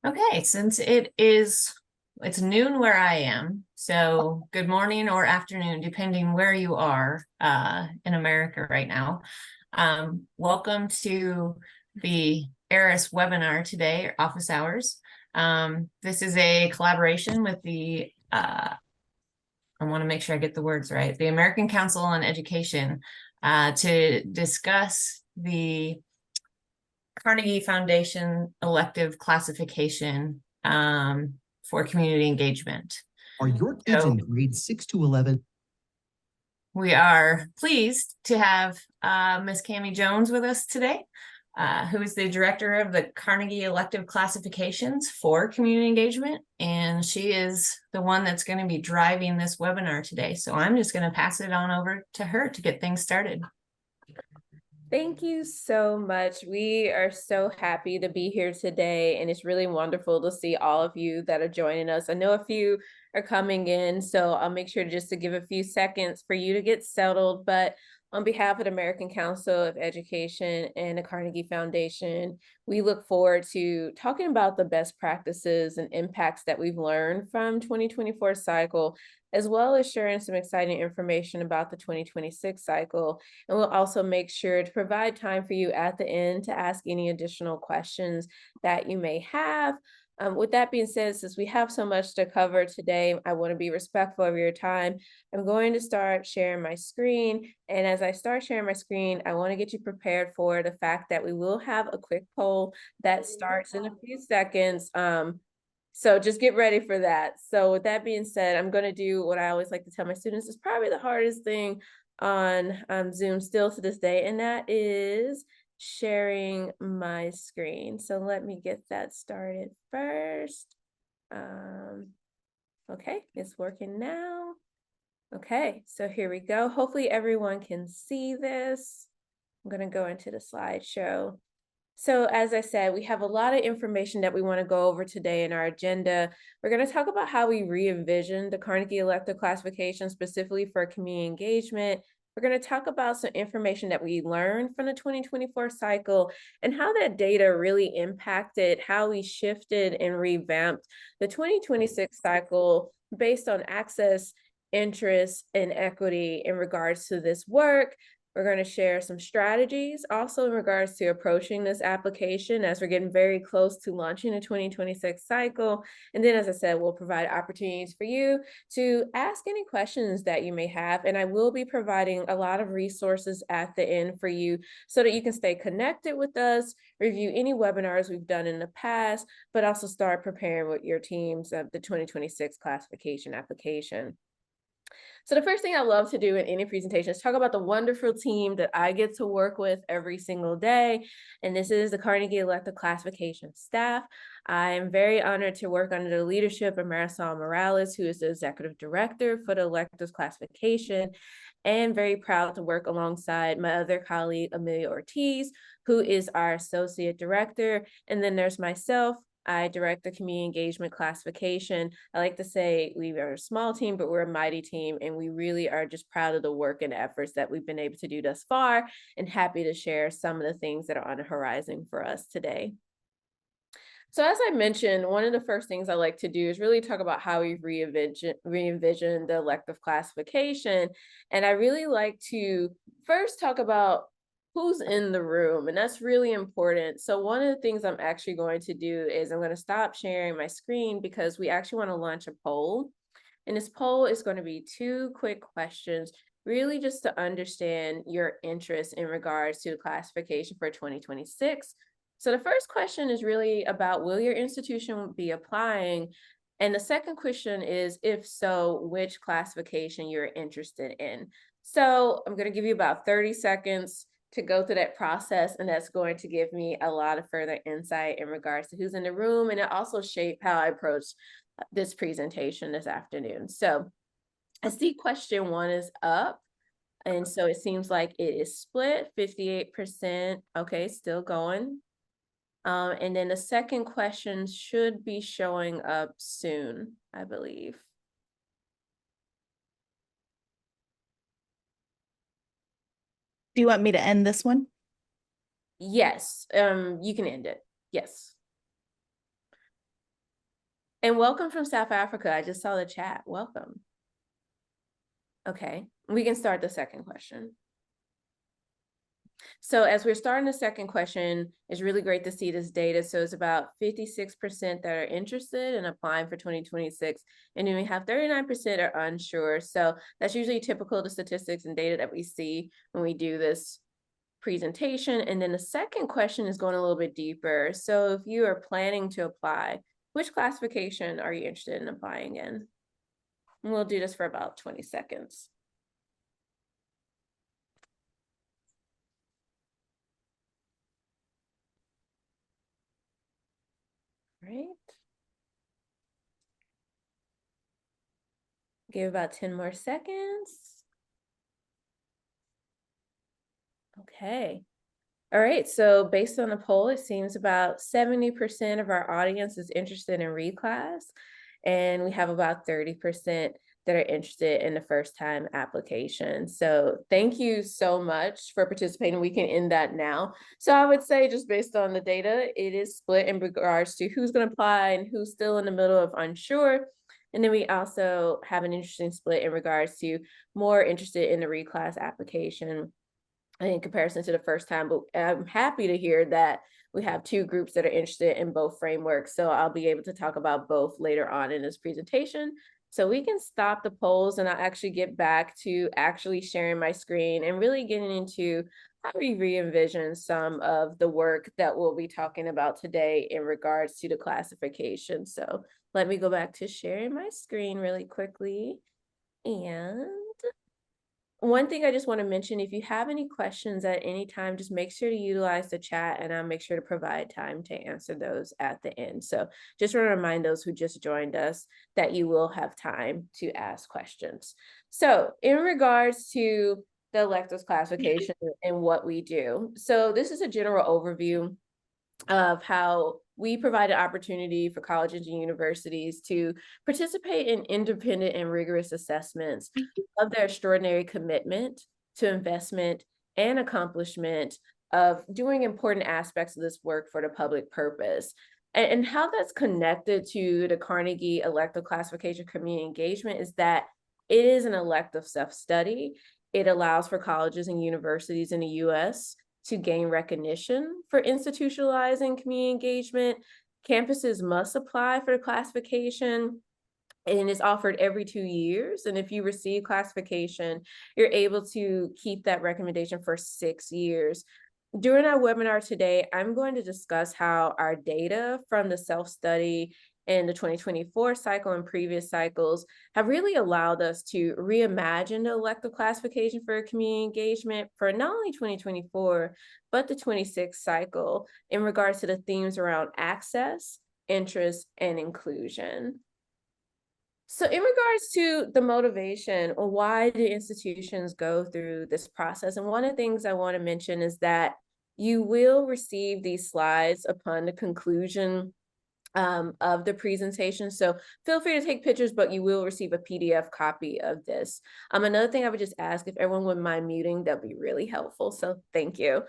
Okay, since it's noon where I am, so good morning or afternoon, depending where you are in America right now. Welcome to the ERIS webinar today, office hours. This is a collaboration with I want to make sure I get the words right, the American Council on Education to discuss the Carnegie Foundation elective classification for community engagement. Are your kids in grades 6 to 11? We are pleased to have Ms. Cammie Jones with us today, who is the director of the Carnegie Elective Classifications for community engagement. And she is the one that's going to be driving this webinar today. So I'm just going to pass it on over to her to get things started. Thank you so much. We are so happy to be here today, and it's really wonderful to see all of you that are joining us. I know a few are coming in, so I'll make sure just to give a few seconds for you to get settled. But on behalf of the American Council of Education and the Carnegie Foundation, we look forward to talking about the best practices and impacts that we've learned from 2024 cycle, as well as sharing some exciting information about the 2026 cycle. And we'll also make sure to provide time for you at the end to ask any additional questions that you may have. With that being said, since we have so much to cover today, I want to be respectful of your time. I'm going to start sharing my screen. And as I start sharing my screen, I want to get you prepared for the fact that we will have a quick poll that starts in a few seconds. So just get ready for that. So with that being said, I'm going to do what I always like to tell my students is probably the hardest thing on Zoom still to this day, and that is sharing my screen. So let me get that started first. Okay, it's working now. Okay, so here we go. Hopefully everyone can see this. I'm going to go into the slideshow. So as I said, we have a lot of information that we want to go over today in our agenda. We're going to talk about how we re-envision the Carnegie Elective Classification specifically for community engagement. We're going to talk about some information that we learned from the 2024 cycle and how that data really impacted how we shifted and revamped the 2026 cycle based on access, interest, and equity in regards to this work. We're going to share some strategies also in regards to approaching this application as we're getting very close to launching the 2026 cycle. And then, as I said, we'll provide opportunities for you to ask any questions that you may have. And I will be providing a lot of resources at the end for you so that you can stay connected with us, review any webinars we've done in the past, but also start preparing with your teams of the 2026 classification application. So the first thing I love to do in any presentation is talk about the wonderful team that I get to work with every single day. And this is the Carnegie Elective Classification staff. I am very honored to work under the leadership of Marisol Morales, who is the executive director for the Electives Classification, and very proud to work alongside my other colleague, Amelia Ortiz, who is our associate director. And then there's myself. I direct the community engagement classification. I like to say we are a small team, but we're a mighty team, and we really are just proud of the work and efforts that we've been able to do thus far, and happy to share some of the things that are on the horizon for us today. So as I mentioned, one of the first things I like to do is really talk about how we re-envision the elective classification. And I really like to first talk about who's in the room, and that's really important. So one of the things I'm actually going to do is I'm going to stop sharing my screen because we actually want to launch a poll. And this poll is going to be 2 quick questions, really just to understand your interest in regards to the classification for 2026. So the first question is really about, will your institution be applying? And the second question is, if so, which classification you're interested in? So I'm going to give you about 30 seconds to go through that process, and that's going to give me a lot of further insight in regards to who's in the room, and it also shape how I approach this presentation this afternoon. So I see question 1 is up, and so it seems like it is split 58%. Okay, still going. And then the second question should be showing up soon, I believe. Do you want me to end this one? Yes, you can end it. Yes. And welcome from South Africa. I just saw the chat. Welcome. Okay, we can start the second question. So as we're starting the second question, it's really great to see this data. So it's about 56% that are interested in applying for 2026. And then we have 39% are unsure. So that's usually typical of the statistics and data that we see when we do this presentation. And then the second question is going a little bit deeper. So if you are planning to apply, which classification are you interested in applying in? And we'll do this for about 20 seconds. Right. Give about 10 more seconds. Okay. All right, so based on the poll, it seems about 70% of our audience is interested in reclass, and we have about 30% that are interested in the first time application. So thank you so much for participating. We can end that now. So I would say, just based on the data, it is split in regards to who's going to apply and who's still in the middle of unsure. And then we also have an interesting split in regards to more interested in the reclass application in comparison to the first time. But I'm happy to hear that we have two groups that are interested in both frameworks. So I'll be able to talk about both later on in this presentation. So we can stop the polls and I'll actually get back to actually sharing my screen and really getting into how we re-envision some of the work that we'll be talking about today in regards to the classification. So let me go back to sharing my screen really quickly. And one thing I just want to mention, if you have any questions at any time, just make sure to utilize the chat and I'll make sure to provide time to answer those at the end. So just want to remind those who just joined us that you will have time to ask questions. So in regards to the electives classification and what we do. So this is a general overview of how we provide an opportunity for colleges and universities to participate in independent and rigorous assessments of their extraordinary commitment to investment and accomplishment of doing important aspects of this work for the public purpose. And how that's connected to the Carnegie Elective Classification community engagement is that it is an elective self-study. It allows for colleges and universities in the US to gain recognition for institutionalizing community engagement. Campuses must apply for the classification, and it's offered every 2 years. And if you receive classification, you're able to keep that recommendation for 6 years. During our webinar today, I'm going to discuss how our data from the self-study in the 2024 cycle and previous cycles have really allowed us to reimagine the elective classification for community engagement for not only 2024, but the 26 cycle in regards to the themes around access, interest, and inclusion. So in regards to the motivation, or why do institutions go through this process? And one of the things I want to mention is that you will receive these slides upon the conclusion of the presentation. So feel free to take pictures, but you will receive a PDF copy of this. Another thing I would just ask, if everyone wouldn't mind muting, that'd be really helpful. So thank you.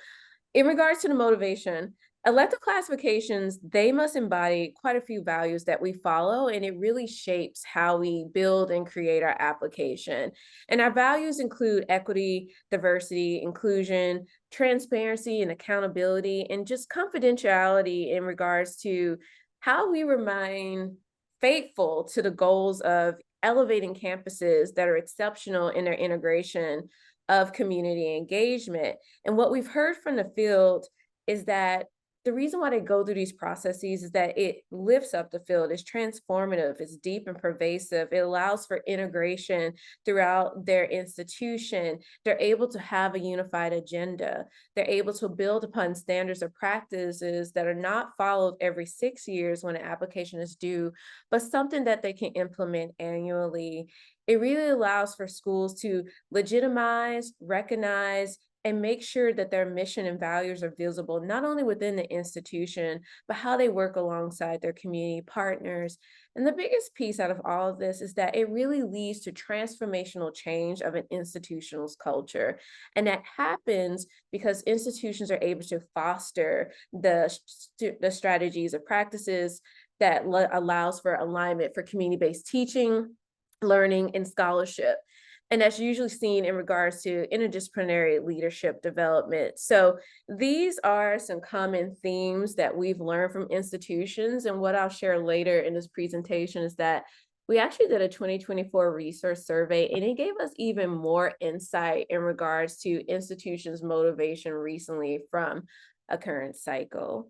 In regards to the motivation, elective classifications, they must embody quite a few values that we follow, and it really shapes how we build and create our application. And our values include equity, diversity, inclusion, transparency, and accountability, and just confidentiality in regards to how we remain faithful to the goals of elevating campuses that are exceptional in their integration of community engagement. And what we've heard from the field is that the reason why they go through these processes is that it lifts up the field, it's transformative, it's deep and pervasive, it allows for integration throughout their institution. They're able to have a unified agenda. They're able to build upon standards or practices that are not followed every 6 years when an application is due, but something that they can implement annually. It really allows for schools to legitimize, recognize, and make sure that their mission and values are visible, not only within the institution, but how they work alongside their community partners. And the biggest piece out of all of this is that it really leads to transformational change of an institutional culture. And that happens because institutions are able to foster the strategies or practices that allows for alignment for community-based teaching, learning, and scholarship. And that's usually seen in regards to interdisciplinary leadership development. So these are some common themes that we've learned from institutions. And what I'll share later in this presentation is that we actually did a 2024 research survey, and it gave us even more insight in regards to institutions' motivation recently from a current cycle.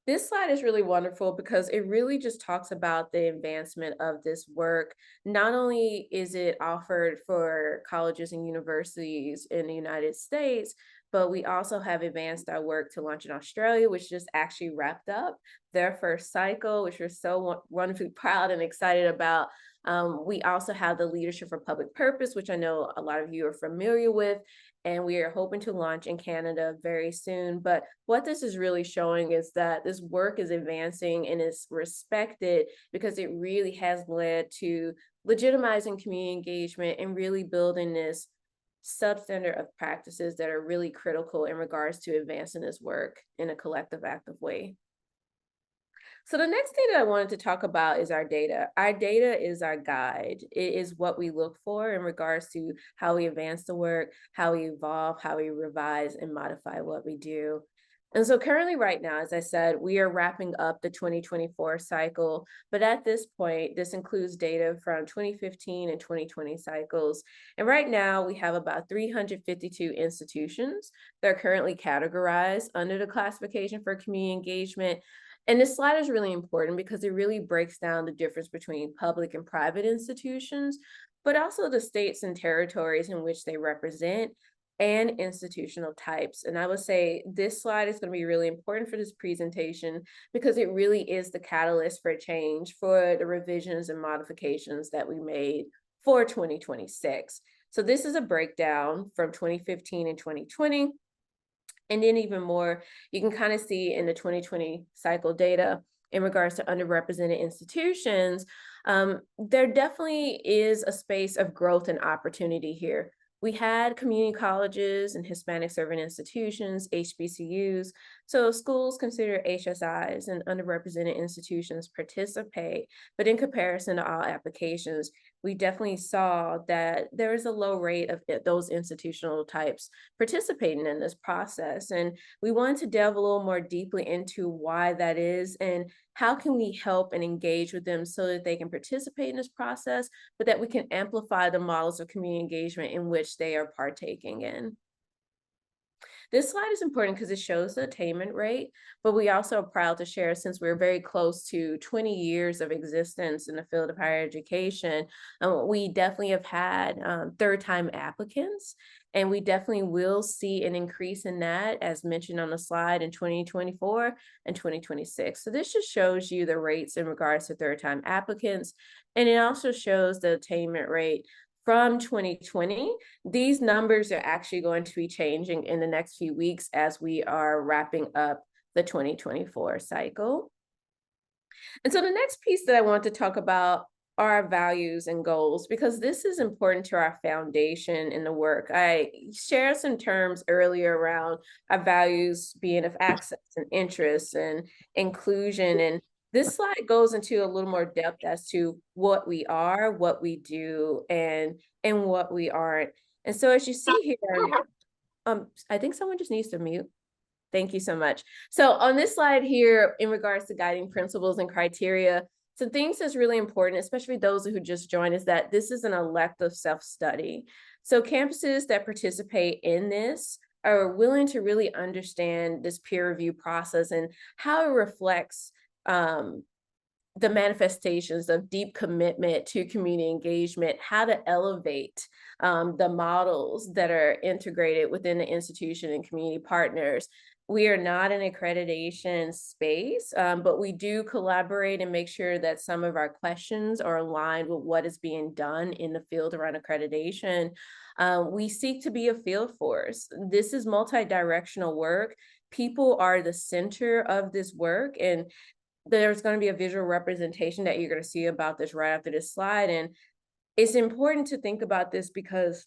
This slide is really wonderful because it really just talks about the advancement of this work. Not only is it offered for colleges and universities in the United States, but we also have advanced our work to launch in Australia, which just actually wrapped up their first cycle, which we're so wonderfully proud and excited about. We also have the Leadership for Public Purpose, which I know a lot of you are familiar with, and we are hoping to launch in Canada very soon. But what this is really showing is that this work is advancing and is respected because it really has led to legitimizing community engagement and really building this substandard of practices that are really critical in regards to advancing this work in a collective, active way. So the next thing that I wanted to talk about is our data. Our data is our guide. It is what we look for in regards to how we advance the work, how we evolve, how we revise and modify what we do. And so currently right now, as I said, we are wrapping up the 2024 cycle, but at this point, this includes data from 2015 and 2020 cycles. And right now we have about 352 institutions that are currently categorized under the classification for community engagement. And this slide is really important because it really breaks down the difference between public and private institutions, but also the states and territories in which they represent and institutional types. And I would say this slide is going to be really important for this presentation because it really is the catalyst for change for the revisions and modifications that we made for 2026. So this is a breakdown from 2015 and 2020. And then even more, you can kind of see in the 2020 cycle data in regards to underrepresented institutions, there definitely is a space of growth and opportunity here. We had community colleges and Hispanic serving institutions, HBCUs. So schools consider HSIs and underrepresented institutions participate, but in comparison to all applications, we definitely saw that there is a low rate of those institutional types participating in this process. And we wanted to delve a little more deeply into why that is and how can we help and engage with them so that they can participate in this process, but that we can amplify the models of community engagement in which they are partaking in. This slide is important because it shows the attainment rate, but we also are proud to share, since we're very close to 20 years of existence in the field of higher education, we definitely have had third-time applicants, and we definitely will see an increase in that, as mentioned on the slide, in 2024 and 2026. So this just shows you the rates in regards to third-time applicants, and it also shows the attainment rate from 2020. These numbers are actually going to be changing in the next few weeks as we are wrapping up the 2024 cycle. And so the next piece that I want to talk about are our values and goals, because this is important to our foundation in the work. I shared some terms earlier around our values being of access and interest and inclusion, and this slide goes into a little more depth as to what we are, what we do, and what we aren't. And so as you see here, I think someone just needs to mute. Thank you so much. So on this slide here, in regards to guiding principles and criteria, some things that's really important, especially those who just joined, is that this is an elective self-study. So campuses that participate in this are willing to really understand this peer review process and how it reflects the manifestations of deep commitment to community engagement, how to elevate the models that are integrated within the institution and community partners. We are not an accreditation space, but we do collaborate and make sure that some of our questions are aligned with what is being done in the field around accreditation. We seek to be a field force. This is multi-directional work. People are the center of this work, and there's going to be a visual representation that you're going to see about this right after this slide. And it's important to think about this because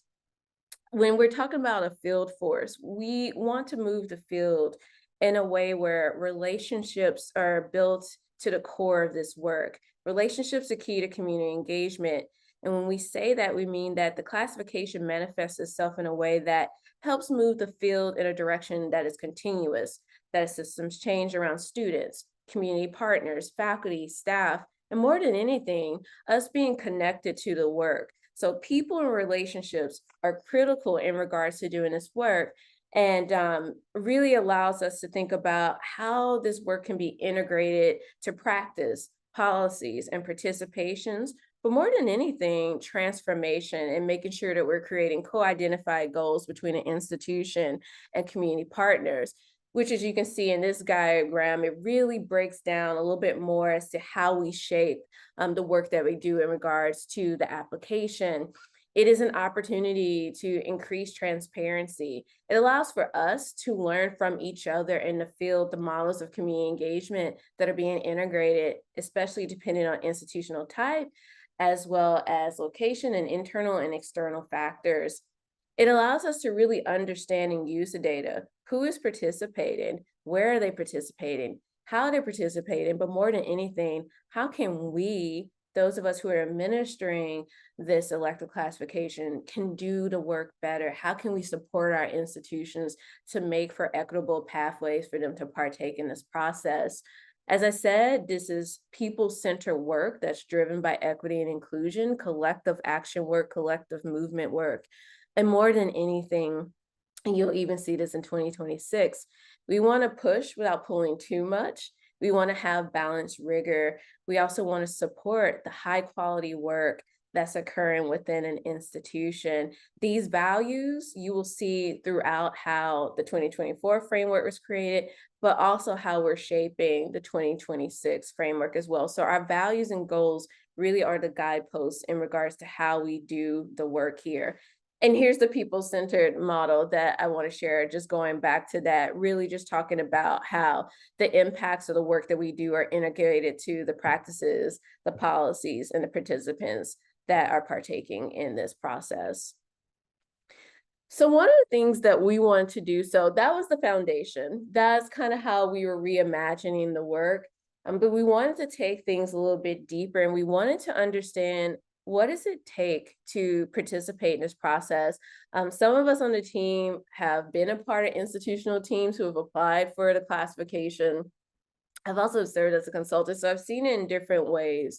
when we're talking about a field force, we want to move the field in a way where relationships are built to the core of this work. Relationships are key to community engagement. And when we say that, we mean that the classification manifests itself in a way that helps move the field in a direction that is continuous, that systems change around students, community partners, faculty, staff, and more than anything, us being connected to the work. So people and relationships are critical in regards to doing this work, and really allows us to think about how this work can be integrated to practice, policies, and participations, but more than anything, transformation and making sure that we're creating co-identified goals between an institution and community partners, which, as you can see in this diagram, it really breaks down a little bit more as to how we shape the work that we do in regards to the application. It is an opportunity to increase transparency. It allows for us to learn from each other in the field, the models of community engagement that are being integrated, especially depending on institutional type, as well as location and internal and external factors. It allows us to really understand and use the data. Who is participating? Where are they participating? How they're participating? But more than anything, how can we, those of us who are administering this elective classification, can do the work better? How can we support our institutions to make for equitable pathways for them to partake in this process? As I said, this is people-centered work that's driven by equity and inclusion, collective action work, collective movement work. And more than anything, and you'll even see this in 2026, we want to push without pulling too much. We want to have balanced rigor. We also want to support the high quality work that's occurring within an institution. These values you will see throughout how the 2024 framework was created, but also how we're shaping the 2026 framework as well. So our values and goals really are the guideposts in regards to how we do the work here. And here's the people-centered model that I want to share, just going back to that, really just talking about how the impacts of the work that we do are integrated to the practices, the policies, and the participants that are partaking in this process. So one of the things that we wanted to do, so that was the foundation. That's kind of how we were reimagining the work. But we wanted to take things a little bit deeper, and we wanted to understand, what does it take to participate in this process? Some of us on the team have been a part of institutional teams who have applied for the classification. I've also served as a consultant, so I've seen it in different ways.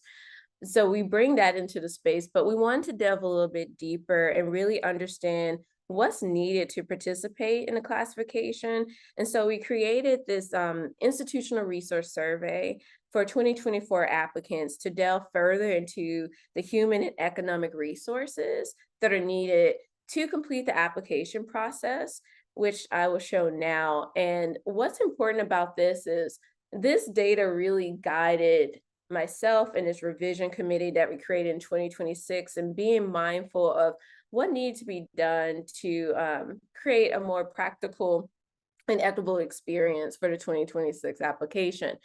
So we bring that into the space, but we wanted to delve a little bit deeper and really understand what's needed to participate in the classification. And so we created this institutional resource survey for 2024 applicants to delve further into the human and economic resources that are needed to complete the application process, which I will show now. And what's important about this is this data really guided myself and this revision committee that we created in 2026, and being mindful of what needs to be done to create a more practical and equitable experience for the 2026 application.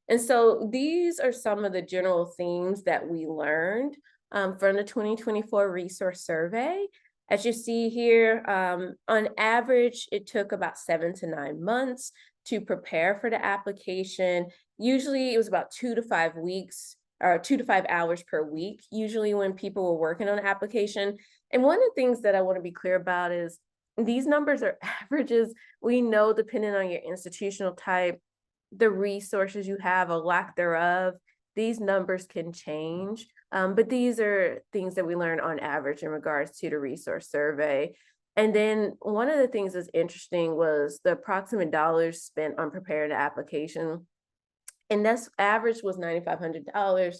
And so these are some of the general themes that we learned from the 2024 resource survey. As you see here, on average, it took about 7 to 9 months to prepare for the application. Usually it was about 2 to 5 weeks, or 2 to 5 hours per week, usually when people were working on the application. And one of the things that I want to be clear about is these numbers are averages. We know, depending on your institutional type, the resources you have, or lack thereof, these numbers can change. But these are things that we learned on average in regards to the resource survey. And then one of the things that's interesting was the approximate dollars spent on preparing the application. And that's average was $9,500.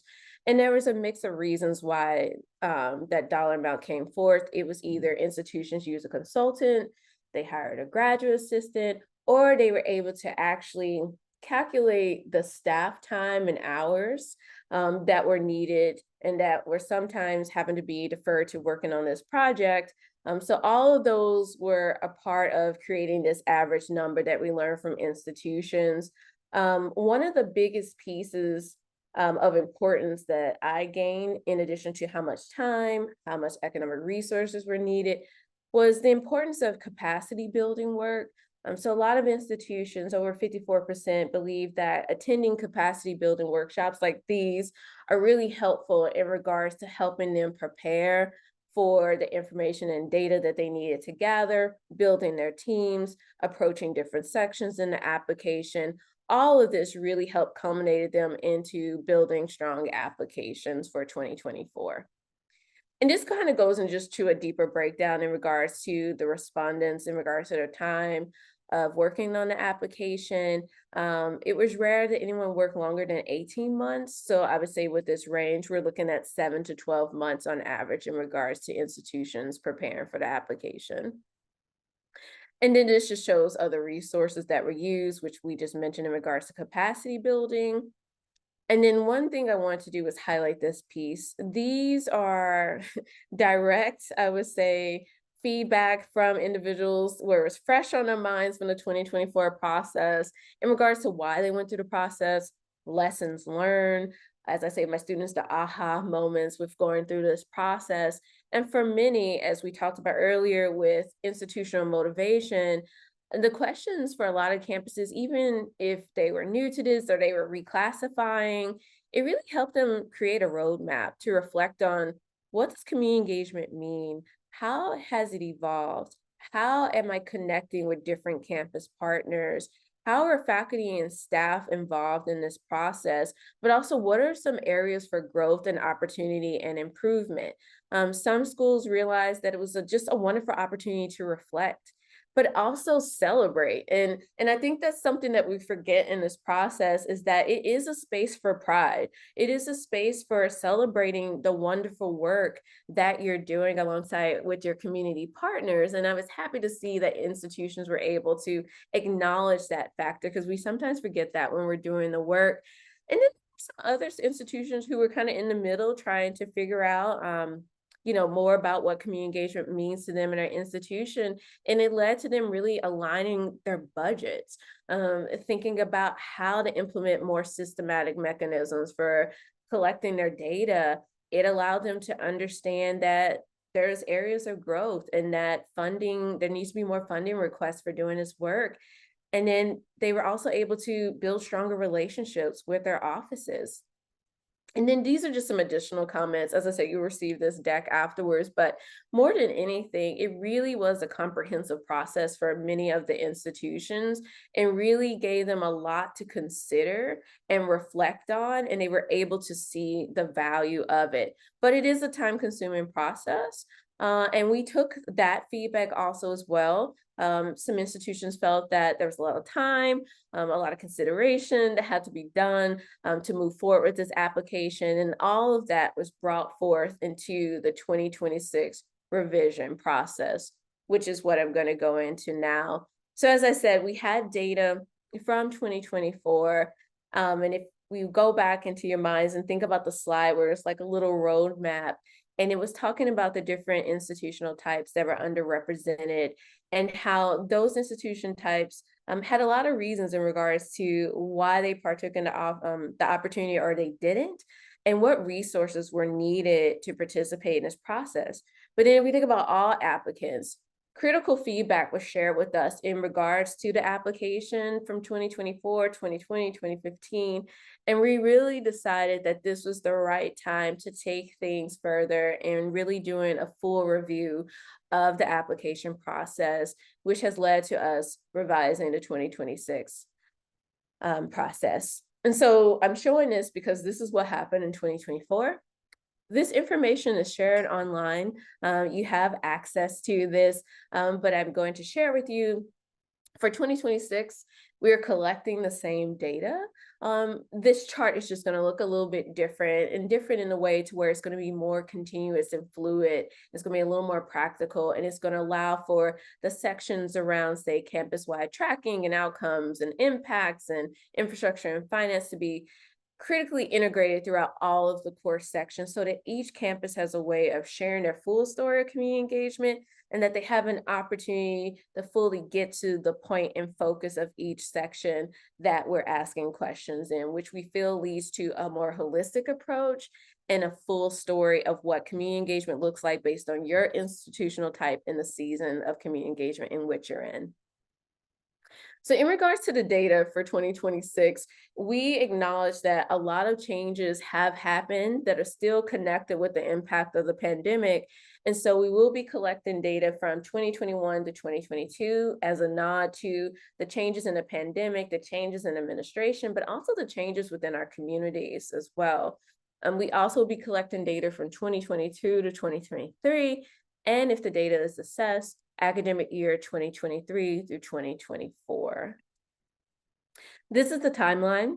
And there was a mix of reasons why that dollar amount came forth. It was either institutions used a consultant, they hired a graduate assistant, or they were able to actually calculate the staff time and hours that were needed and that were sometimes having to be deferred to working on this project So all of those were a part of creating this average number that we learned from institutions. One of the biggest pieces of importance that I gained, in addition to how much time, how much economic resources were needed, was the importance of capacity building work. So a lot of institutions, over 54%, believe that attending capacity building workshops like these are really helpful in regards to helping them prepare for the information and data that they needed to gather, building their teams, approaching different sections in the application. All of this really helped culminate them into building strong applications for 2024. And this kind of goes in just to a deeper breakdown in regards to the respondents, in regards to their time of working on the application. It was rare that anyone worked longer than 18 months. So I would say with this range, we're looking at 7 to 12 months on average in regards to institutions preparing for the application. And then this just shows other resources that were used, which we just mentioned in regards to capacity building. And then one thing I want to do is highlight this piece. These are direct, I would say, feedback from individuals where it was fresh on their minds from the 2024 process in regards to why they went through the process, lessons learned. As I say, my students, the aha moments with going through this process. And for many, as we talked about earlier with institutional motivation, the questions for a lot of campuses, even if they were new to this or they were reclassifying, it really helped them create a roadmap to reflect on, what does community engagement mean? How has it evolved? How am I connecting with different campus partners? How are faculty and staff involved in this process? But also, what are some areas for growth and opportunity and improvement? Some schools realized that it was just a wonderful opportunity to reflect, but also celebrate. And I think that's something that we forget in this process, is that it is a space for pride. It is a space for celebrating the wonderful work that you're doing alongside with your community partners. And I was happy to see that institutions were able to acknowledge that factor, because we sometimes forget that when we're doing the work. And then some other institutions who were kind of in the middle trying to figure out more about what community engagement means to them in our institution. And it led to them really aligning their budgets, thinking about how to implement more systematic mechanisms for collecting their data. It allowed them to understand that there's areas of growth and that funding, there needs to be more funding requests for doing this work. And then they were also able to build stronger relationships with their offices. And then these are just some additional comments. As I said, you'll receive this deck afterwards, but more than anything, it really was a comprehensive process for many of the institutions and really gave them a lot to consider and reflect on, and they were able to see the value of it. But it is a time-consuming process. And we took that feedback also as well. Some institutions felt that there was a lot of time, a lot of consideration that had to be done to move forward with this application. And all of that was brought forth into the 2026 revision process, which is what I'm going to go into now. So as I said, we had data from 2024. And if we go back into your minds and think about the slide where it's like a little roadmap, and it was talking about the different institutional types that were underrepresented and how those institution types had a lot of reasons in regards to why they partook in the opportunity or they didn't, and what resources were needed to participate in this process. But then if we think about all applicants, critical feedback was shared with us in regards to the application from 2024, 2020, 2015. And we really decided that this was the right time to take things further and really doing a full review of the application process, which has led to us revising the 2026 process. And so I'm showing this because this is what happened in 2024. This information is shared online. You have access to this, but I'm going to share with you for 2026, we're collecting the same data. This chart is just going to look a little bit different in a way to where it's going to be more continuous and fluid. It's going to be a little more practical, and it's going to allow for the sections around, say, campus-wide tracking and outcomes and impacts and infrastructure and finance to be critically integrated throughout all of the course sections so that each campus has a way of sharing their full story of community engagement and that they have an opportunity to fully get to the point and focus of each section that we're asking questions in, which we feel leads to a more holistic approach and a full story of what community engagement looks like based on your institutional type and the season of community engagement in which you're in. So in regards to the data for 2026, we acknowledge that a lot of changes have happened that are still connected with the impact of the pandemic. And so we will be collecting data from 2021 to 2022 as a nod to the changes in the pandemic, the changes in administration, but also the changes within our communities as well. We also will be collecting data from 2022 to 2023, and if the data is assessed, academic year 2023 through 2024. This is the timeline.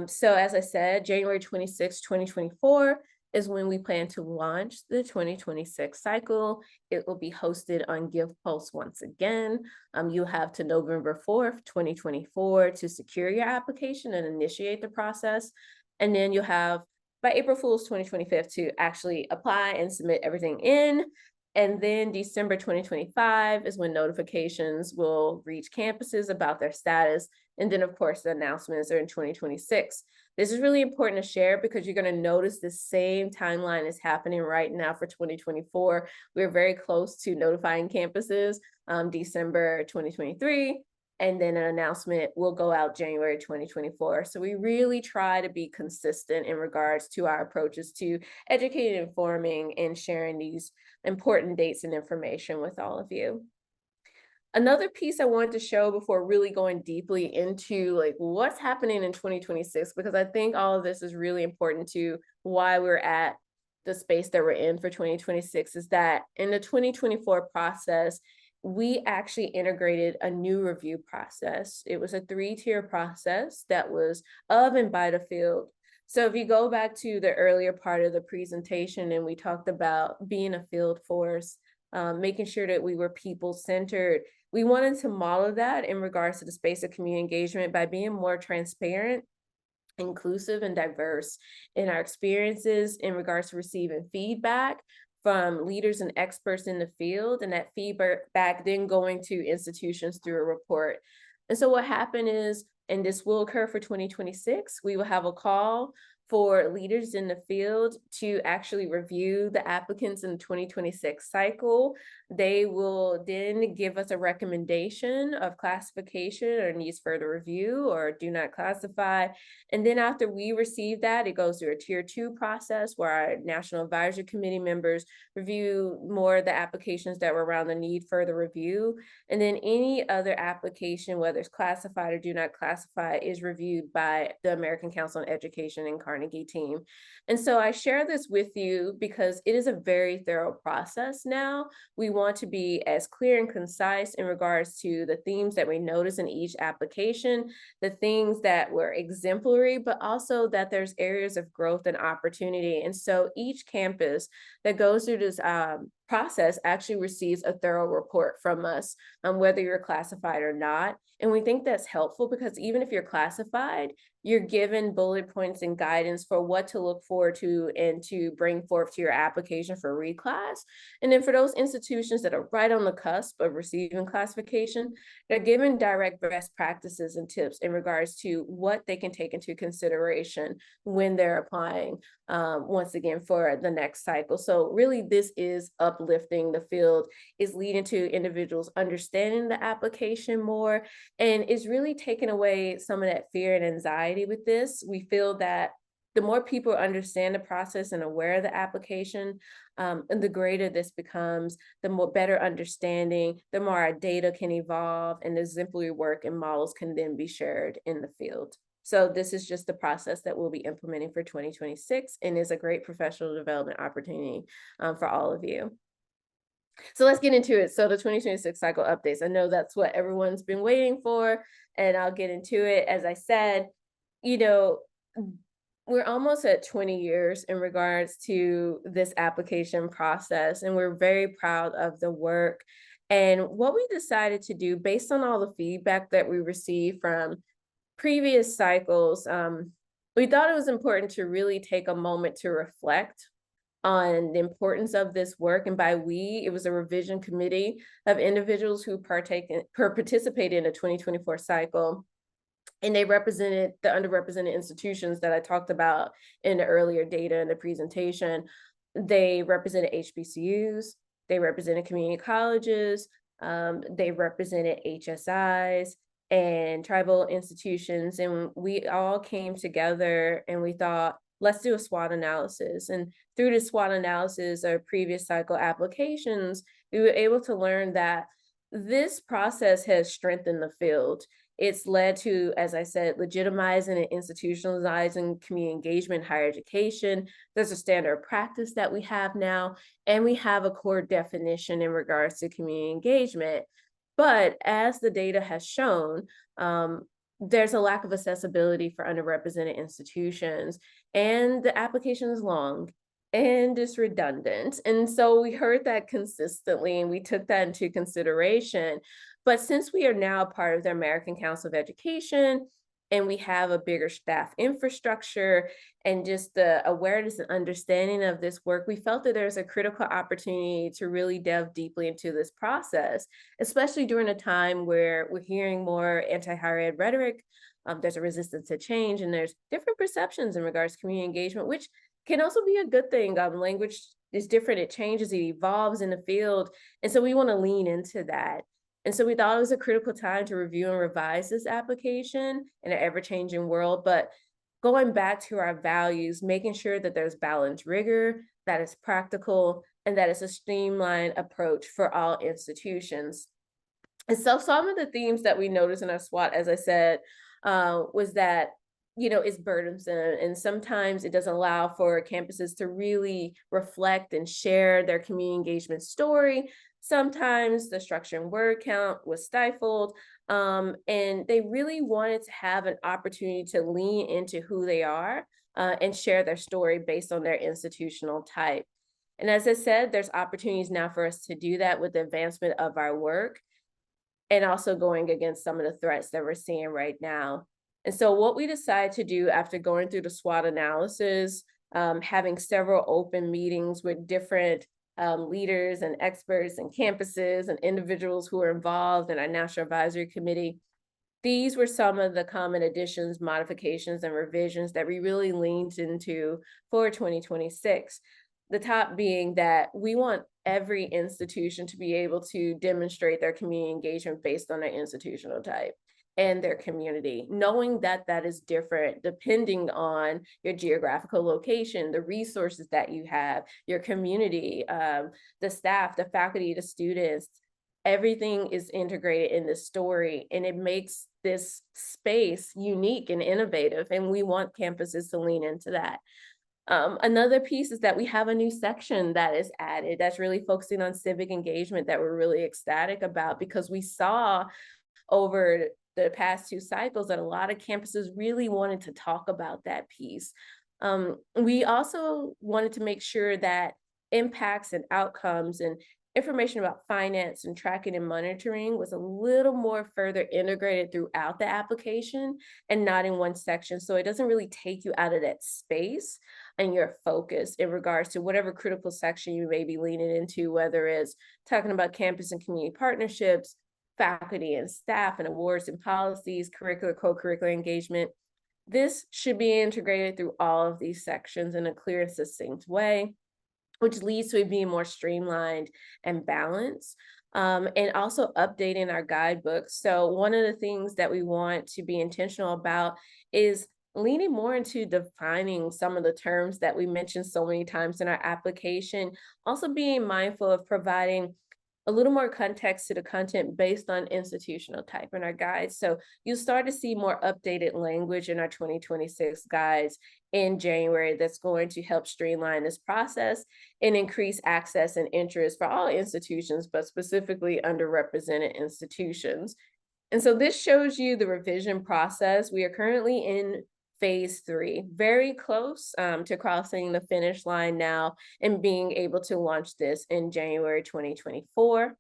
So as I said, January 26, 2024 is when we plan to launch the 2026 cycle. It will be hosted on GivePulse once again. You'll have to November 4th, 2024 to secure your application and initiate the process. And then you'll have by April Fool's 2025 to actually apply and submit everything in. And then December 2025 is when notifications will reach campuses about their status. And then, of course, the announcements are in 2026. This is really important to share because you're going to notice the same timeline is happening right now for 2024. We're very close to notifying campuses December 2023. And then an announcement will go out January 2024. So we really try to be consistent in regards to our approaches to educating, informing, and sharing these important dates and information with all of you. Another piece I wanted to show before really going deeply into like what's happening in 2026, because I think all of this is really important to why we're at the space that we're in for 2026, is that in the 2024 process, we actually integrated a new review process. It was a 3-tier process that was of and by the field. So if you go back to the earlier part of the presentation and we talked about being a field force, making sure that we were people-centered, we wanted to model that in regards to the space of community engagement by being more transparent, inclusive, and diverse in our experiences in regards to receiving feedback from leaders and experts in the field, and that feedback then going to institutions through a report. And so what happened is, and this will occur for 2026, we will have a call for leaders in the field to actually review the applicants in the 2026 cycle. They will then give us a recommendation of classification or needs further review or do not classify. And then after we receive that, it goes through a tier 2 process where our National Advisory Committee members review more of the applications that were around the need further review. And then any other application, whether it's classified or do not classify, is reviewed by the American Council on Education and Carnegie team. And so I share this with you because it is a very thorough process now. We want to be as clear and concise in regards to the themes that we notice in each application, the things that were exemplary, but also that there's areas of growth and opportunity. And so each campus that goes through this process actually receives a thorough report from us on whether you're classified or not. And we think that's helpful because even if you're classified, you're given bullet points and guidance for what to look forward to and to bring forth to your application for reclass. And then for those institutions that are right on the cusp of receiving classification, they're given direct best practices and tips in regards to what they can take into consideration when they're applying once again for the next cycle. So really this is uplifting the field, is leading to individuals understanding the application more, and is really taking away some of that fear and anxiety with this. We feel that the more people understand the process and aware of the application, and the greater this becomes, the more better understanding, the more our data can evolve and the exemplary work and models can then be shared in the field. So this is just the process that we'll be implementing for 2026 and is a great professional development opportunity for all of you. So let's get into it. So the 2026 cycle updates, I know that's what everyone's been waiting for, and I'll get into it. As I said, you know, we're almost at 20 years in regards to this application process, and we're very proud of the work. And what we decided to do based on all the feedback that we received from previous cycles, we thought it was important to really take a moment to reflect on the importance of this work. And by we, it was a revision committee of individuals who participated in the 2024 cycle. And they represented the underrepresented institutions that I talked about in the earlier data in the presentation. They represented HBCUs, they represented community colleges, they represented HSIs and tribal institutions. And we all came together and we thought, let's do a SWOT analysis. And through the SWOT analysis of previous cycle applications, we were able to learn that this process has strengthened the field. It's led to, as I said, legitimizing and institutionalizing community engagement, higher education. There's a standard of practice that we have now, and we have a core definition in regards to community engagement. But as the data has shown, there's a lack of accessibility for underrepresented institutions, and the application is long and it's redundant. And so we heard that consistently, and we took that into consideration. But since we are now part of the American Council of Education, and we have a bigger staff infrastructure and just the awareness and understanding of this work, we felt that there's a critical opportunity to really delve deeply into this process, especially during a time where we're hearing more anti-higher ed rhetoric. There's a resistance to change, and there's different perceptions in regards to community engagement, which can also be a good thing. Language is different, it changes, it evolves in the field. And so we want to lean into that. And so we thought it was a critical time to review and revise this application in an ever-changing world, but going back to our values, making sure that there's balanced rigor, that it's practical, and that it's a streamlined approach for all institutions. And so some of the themes that we noticed in our SWOT, as I said, was that it's burdensome, and sometimes it doesn't allow for campuses to really reflect and share their community engagement story. Sometimes the structure and word count was stifled, and they really wanted to have an opportunity to lean into who they are and share their story based on their institutional type. And as I said, there's opportunities now for us to do that with the advancement of our work, and also going against some of the threats that we're seeing right now. And so what we decided to do after going through the SWOT analysis, having several open meetings with different leaders and experts and campuses and individuals who are involved in our National Advisory Committee, these were some of the common additions, modifications, and revisions that we really leaned into for 2026. The top being that we want every institution to be able to demonstrate their community engagement based on their institutional type and their community, knowing that that is different depending on your geographical location, the resources that you have, your community, the staff, the faculty, the students. Everything is integrated in this story, and it makes this space unique and innovative, and we want campuses to lean into that. Another piece is that we have a new section that is added that's really focusing on civic engagement that we're really ecstatic about, because we saw over the past 2 cycles that a lot of campuses really wanted to talk about that piece. We also wanted to make sure that impacts and outcomes and information about finance and tracking and monitoring was a little more further integrated throughout the application and not in one section. So it doesn't really take you out of that space and your focus in regards to whatever critical section you may be leaning into, whether it's talking about campus and community partnerships, faculty and staff and awards and policies, curricular, co-curricular engagement. This should be integrated through all of these sections in a clear and succinct way, which leads to it being more streamlined and balanced, and also updating our guidebooks. So one of the things that we want to be intentional about is leaning more into defining some of the terms that we mentioned so many times in our application, also being mindful of providing a little more context to the content based on institutional type in our guides. So you'll start to see more updated language in our 2026 guides in January that's going to help streamline this process and increase access and interest for all institutions, but specifically underrepresented institutions. And so this shows you the revision process. We are currently in phase 3, very close to crossing the finish line now and being able to launch this in January 2024.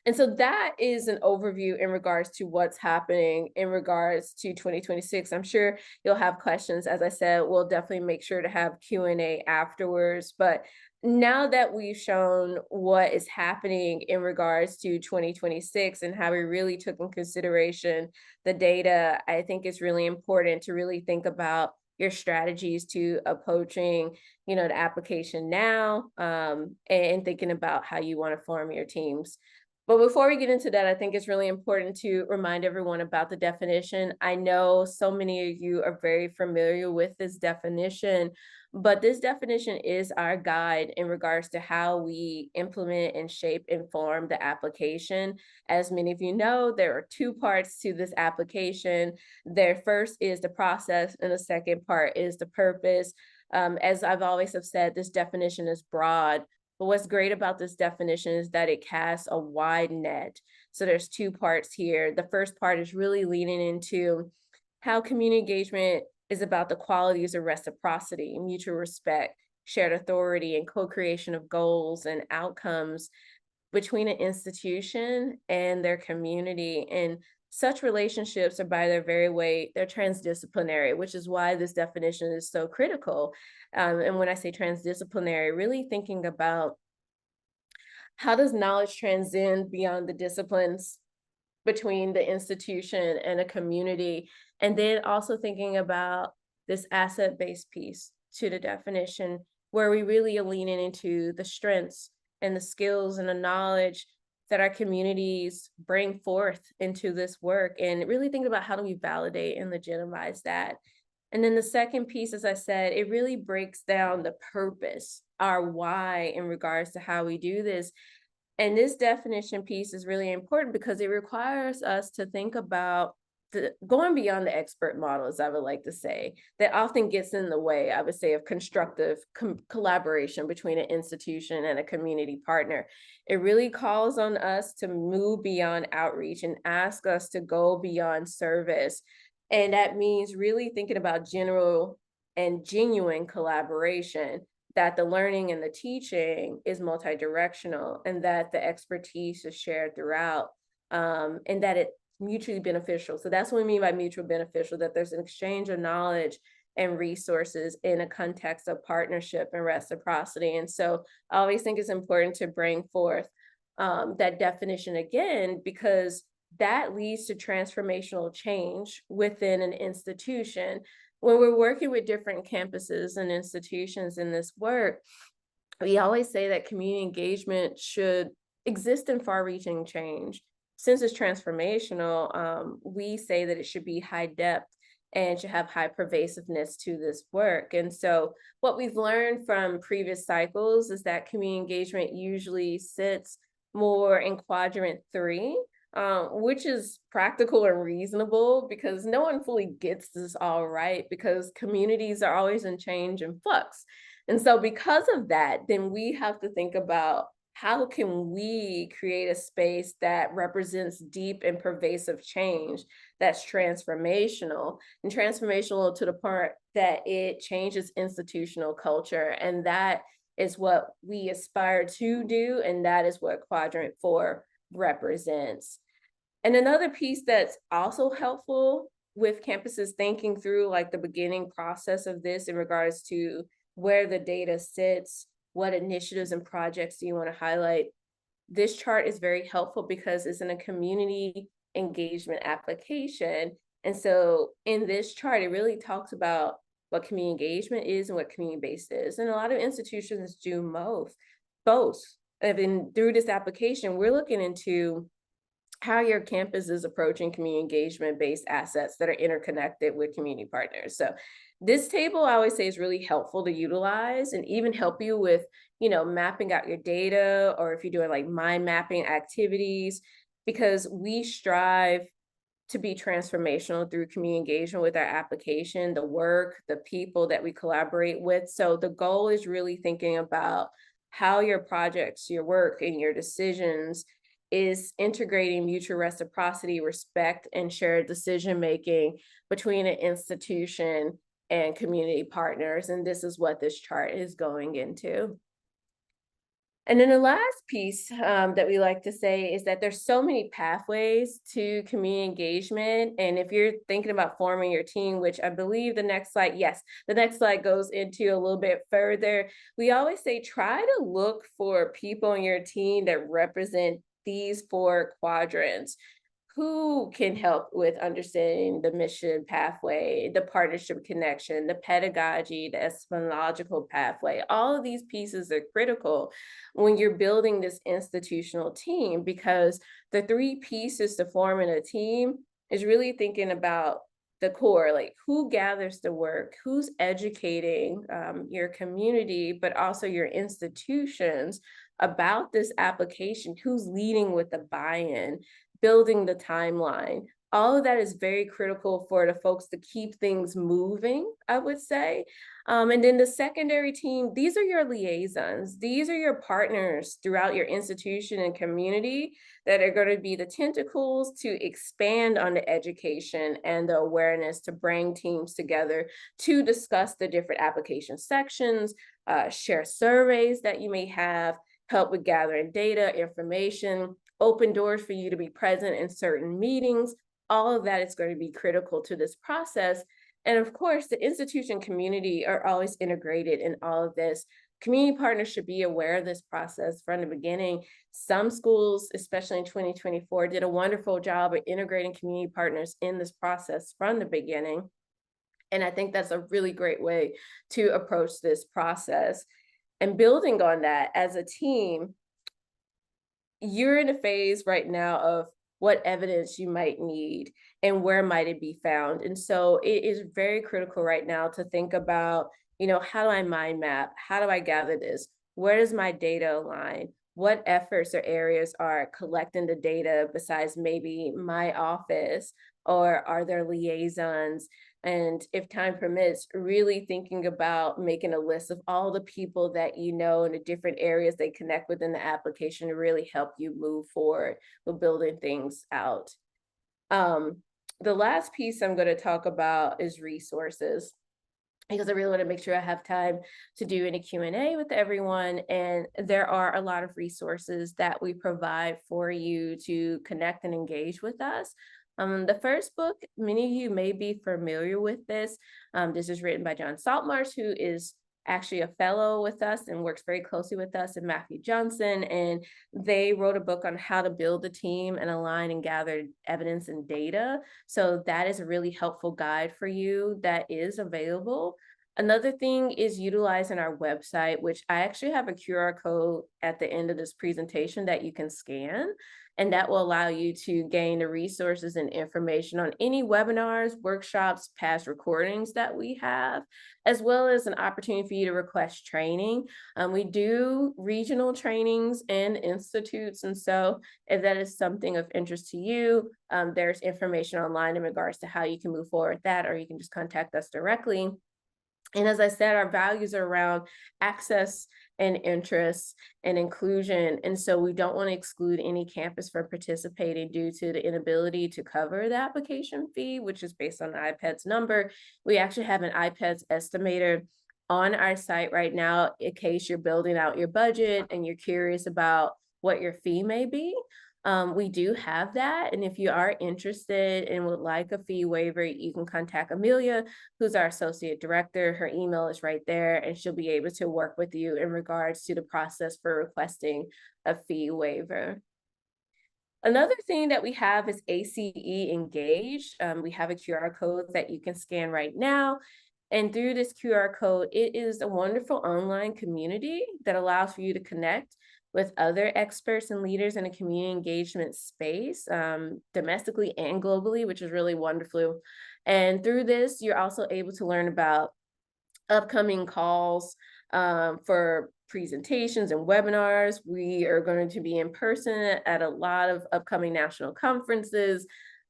And so that is an overview in regards to what's happening in regards to 2026. I'm sure you'll have questions. As I said, we'll definitely make sure to have Q&A afterwards. But now that we've shown what is happening in regards to 2026 and how we really took in consideration the data, I think it's really important to really think about your strategies to approaching, the application now, and thinking about how you want to form your teams. But before we get into that, I think it's really important to remind everyone about the definition. I know so many of you are very familiar with this definition, but this definition is our guide in regards to how we implement and shape and form the application. As many of you know, there are two parts to this application. Their first is the process, and the second part is the purpose. As I've always have said, this definition is broad. But what's great about this definition is that it casts a wide net. So there's two parts here. The first part is really leaning into how community engagement is about the qualities of reciprocity, mutual respect, shared authority, and co-creation of goals and outcomes between an institution and their community. And such relationships are, by their very way, they're transdisciplinary, which is why this definition is so critical. And when I say transdisciplinary, really thinking about how does knowledge transcend beyond the disciplines between the institution and a community, and then also thinking about this asset-based piece to the definition, where we really are leaning into the strengths and the skills and the knowledge that our communities bring forth into this work, and really think about how do we validate and legitimize that. And then the second piece, as I said, it really breaks down the purpose, our why in regards to how we do this. And this definition piece is really important because it requires us to think about going beyond the expert model, as I would like to say, that often gets in the way, I would say, of constructive collaboration between an institution and a community partner. It really calls on us to move beyond outreach and ask us to go beyond service. And that means really thinking about general and genuine collaboration, that the learning and the teaching is multi-directional, and that the expertise is shared throughout, and that it's mutually beneficial. So that's what we mean by mutual beneficial, that there's an exchange of knowledge and resources in a context of partnership and reciprocity. And so I always think it's important to bring forth that definition again, because that leads to transformational change within an institution. When we're working with different campuses and institutions in this work, we always say that community engagement should exist in far-reaching change. Since it's transformational, we say that it should be high depth and should have high pervasiveness to this work. And so what we've learned from previous cycles is that community engagement usually sits more in quadrant 3, which is practical and reasonable because no one fully gets this all right, because communities are always in change and flux. And so because of that, then we have to think about how can we create a space that represents deep and pervasive change that's transformational, and transformational to the part that it changes institutional culture. And that is what we aspire to do, and that is what quadrant 4 represents. And another piece that's also helpful with campuses thinking through like the beginning process of this in regards to where the data sits, what initiatives and projects do you want to highlight? This chart is very helpful because it's in a community engagement application. And so in this chart, it really talks about what community engagement is and what community-based is. And a lot of institutions do both. And through this application, we're looking into how your campus is approaching community engagement-based assets that are interconnected with community partners. So this table, I always say, is really helpful to utilize and even help you with, mapping out your data, or if you're doing like mind mapping activities, because we strive to be transformational through community engagement with our application, the work, the people that we collaborate with. So the goal is really thinking about how your projects, your work, and your decisions is integrating mutual reciprocity, respect, and shared decision-making between an institution and community partners. And this is what this chart is going into. And then the last piece that we like to say is that there's so many pathways to community engagement. And if you're thinking about forming your team, which I believe the next slide, yes, the next slide goes into a little bit further. We always say, try to look for people in your team that represent these 4 quadrants. Who can help with understanding the mission pathway, the partnership connection, the pedagogy, the epistemological pathway. All of these pieces are critical when you're building this institutional team, because the 3 pieces to forming a team is really thinking about the core, like who gathers the work, who's educating your community, but also your institutions about this application, who's leading with the buy-in, building the timeline. All of that is very critical for the folks to keep things moving, I would say. And then the secondary team, these are your liaisons. These are your partners throughout your institution and community that are going to be the tentacles to expand on the education and the awareness to bring teams together to discuss the different application sections, share surveys that you may have, help with gathering data, information, open doors for you to be present in certain meetings. All of that is going to be critical to this process. And of course, the institution community are always integrated in all of this. Community partners should be aware of this process from the beginning. Some schools, especially in 2024, did a wonderful job of integrating community partners in this process from the beginning. And I think that's a really great way to approach this process. And building on that as a team, you're in a phase right now of what evidence you might need and where might it be found. And so it is very critical right now to think about, how do I mind map? How do I gather this? Where does my data align? What efforts or areas are collecting the data besides maybe my office, or are there liaisons? And if time permits, really thinking about making a list of all the people that in the different areas they connect within the application to really help you move forward with building things out. The last piece I'm going to talk about is resources, because I really want to make sure I have time to do any Q&A with everyone. And there are a lot of resources that we provide for you to connect and engage with us. The first book, many of you may be familiar with this. This is written by John Saltmarsh, who is actually a fellow with us and works very closely with us, and Matthew Johnson. And they wrote a book on how to build a team and align and gather evidence and data. So that is a really helpful guide for you that is available. Another thing is utilizing our website, which I actually have a QR code at the end of this presentation that you can scan. And that will allow you to gain the resources and information on any webinars, workshops, past recordings that we have, as well as an opportunity for you to request training. We do regional trainings and institutes. And so if that is something of interest to you, there's information online in regards to how you can move forward with that, or you can just contact us directly. And as I said, our values are around access and interest and inclusion. And so we don't want to exclude any campus from participating due to the inability to cover the application fee, which is based on the IPEDS number. We actually have an IPEDS estimator on our site right now in case you're building out your budget and you're curious about what your fee may be. We do have that. And if you are interested and would like a fee waiver, you can contact Amelia, who's our associate director. Her email is right there, and she'll be able to work with you in regards to the process for requesting a fee waiver. Another thing that we have is ACE Engage. We have a QR code that you can scan right now. And through this QR code, it is a wonderful online community that allows for you to connect with other experts and leaders in a community engagement space, domestically and globally, which is really wonderful. And through this, you're also able to learn about upcoming calls for presentations and webinars. We are going to be in person at a lot of upcoming national conferences.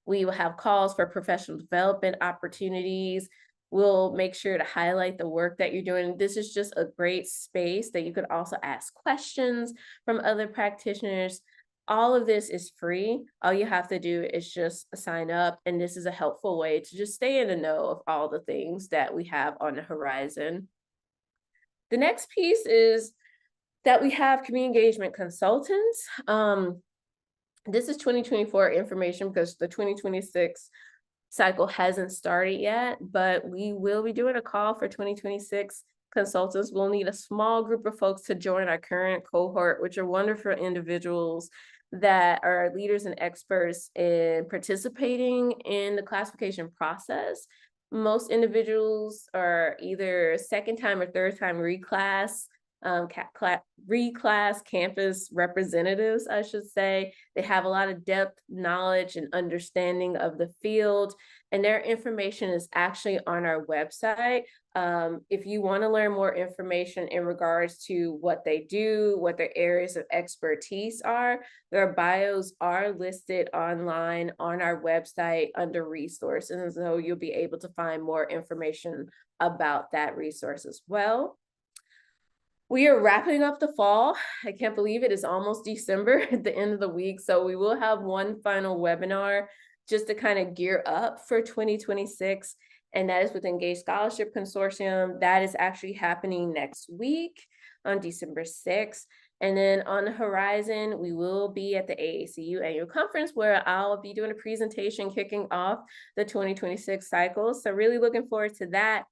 We will have calls for professional development opportunities. We'll make sure to highlight the work that you're doing. This is just a great space that you could also ask questions from other practitioners. All of this is free. All you have to do is just sign up. And this is a helpful way to just stay in the know of all the things that we have on the horizon. The next piece is that we have community engagement consultants. This is 2024 information because the 2026 cycle hasn't started yet, but we will be doing a call for 2026 consultants. We'll need a small group of folks to join our current cohort, which are wonderful individuals that are leaders and experts in participating in the classification process. Most individuals are either second time or third time reclass campus representatives, I should say. They have a lot of depth, knowledge, and understanding of the field, and their information is actually on our website. If you want to learn more information in regards to what they do, what their areas of expertise are, their bios are listed online on our website under resources, and so you'll be able to find more information about that resource as well. We are wrapping up the fall. I can't believe it is almost December at the end of the week. So we will have one final webinar just to kind of gear up for 2026. And that is with Engaged Scholarship Consortium. That is actually happening next week on December 6th. And then on the horizon, we will be at the AACU annual conference where I'll be doing a presentation kicking off the 2026 cycle. So really looking forward to that.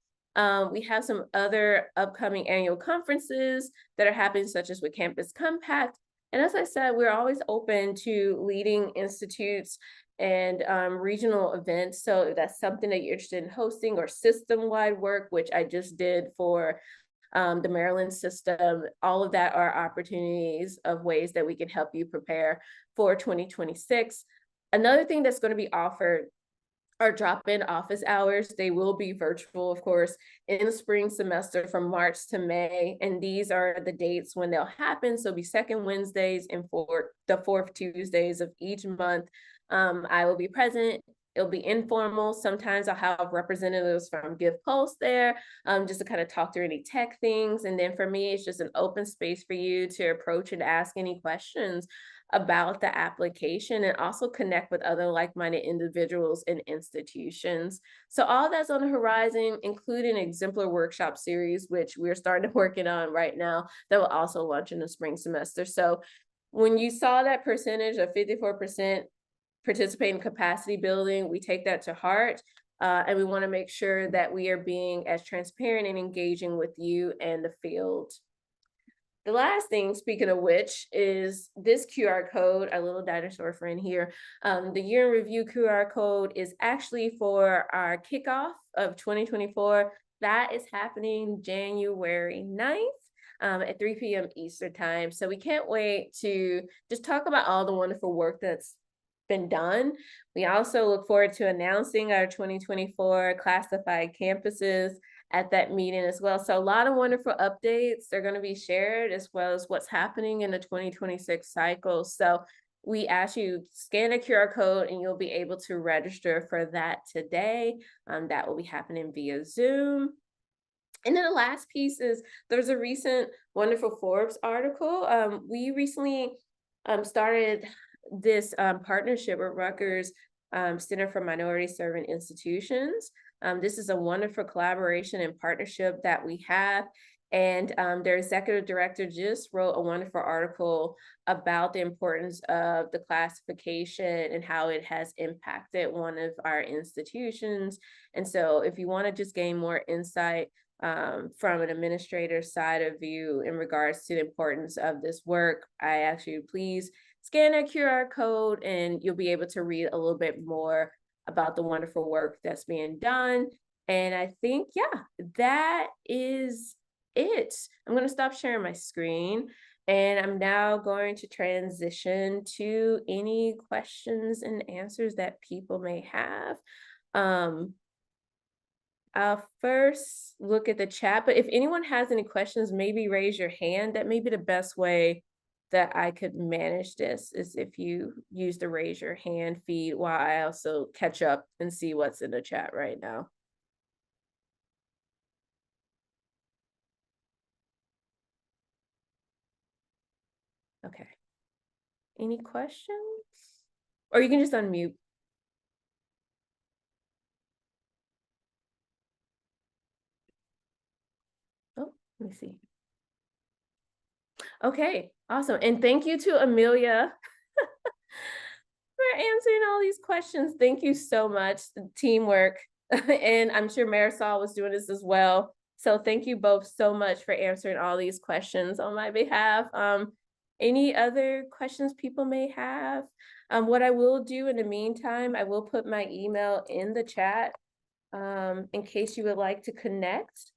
We have some other upcoming annual conferences that are happening, such as with Campus Compact. And as I said, we're always open to leading institutes and regional events. So if that's something that you're interested in hosting, or system-wide work, which I just did for the Maryland system, all of that are opportunities of ways that we can help you prepare for 2026. Another thing that's going to be offered are drop-in office hours. They will be virtual, of course, in the spring semester from March to May. And these are the dates when they'll happen. So it'll be second Wednesdays and the fourth Tuesdays of each month. I will be present. It'll be informal. Sometimes I'll have representatives from Give Pulse there, just to kind of talk through any tech things. And then for me, it's just an open space for you to approach and ask any questions about the application, and also connect with other like-minded individuals and institutions. So all that's on the horizon, including an exemplar workshop series, which we're starting working on right now, that will also launch in the spring semester. So when you saw that percentage of 54% participating capacity building, we take that to heart. And we want to make sure that we are being as transparent and engaging with you and the field. The last thing, speaking of which, is this QR code, our little dinosaur friend here. The year in review QR code is actually for our kickoff of 2024. That is happening January 9th at 3 p.m. Eastern time. So we can't wait to just talk about all the wonderful work that's been done. We also look forward to announcing our 2024 classified campuses at that meeting as well. So a lot of wonderful updates are going to be shared, as well as what's happening in the 2026 cycle. So we ask you scan a QR code and you'll be able to register for that today. That will be happening via Zoom. And then the last piece is there's a recent wonderful Forbes article. We recently started this partnership with Rutgers Center for Minority Serving Institutions. This is a wonderful collaboration and partnership that we have. And their executive director just wrote a wonderful article about the importance of the classification and how it has impacted one of our institutions. And so if you want to just gain more insight from an administrator side of view in regards to the importance of this work, I ask you to please scan that QR code and you'll be able to read a little bit more about the wonderful work that's being done. And I think, yeah, that is it. I'm going to stop sharing my screen, and I'm now going to transition to any questions and answers that people may have. I'll first look at the chat, but if anyone has any questions, maybe raise your hand. That may be the best way that I could manage this, is if you use the raise your hand feed while I also catch up and see what's in the chat right now. Okay. Any questions? Or you can just unmute. Oh, let me see. Okay, awesome. And thank you to Amelia for answering all these questions. Thank you so much. The teamwork. And I'm sure Marisol was doing this as well. So thank you both so much for answering all these questions on my behalf. Any other questions people may have? What I will do in the meantime, I will put my email in the chat in case you would like to connect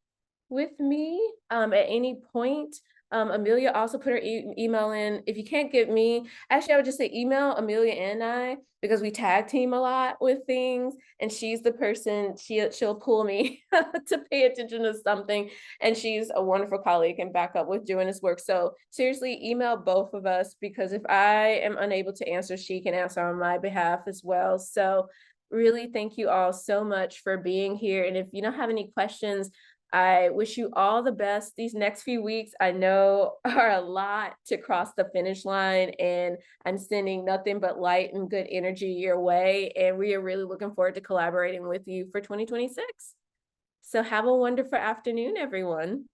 with me at any point. Amelia also put her email in. If you can't get me, actually I would just say email Amelia and I, because we tag team a lot with things, and she's the person, she'll pull me to pay attention to something, and she's a wonderful colleague and back up with doing this work. So seriously, email both of us, because if I am unable to answer, she can answer on my behalf as well. So really thank you all so much for being here. And if you don't have any questions, I wish you all the best. These next few weeks, I know, are a lot to cross the finish line, and I'm sending nothing but light and good energy your way. And we are really looking forward to collaborating with you for 2026. So have a wonderful afternoon, everyone.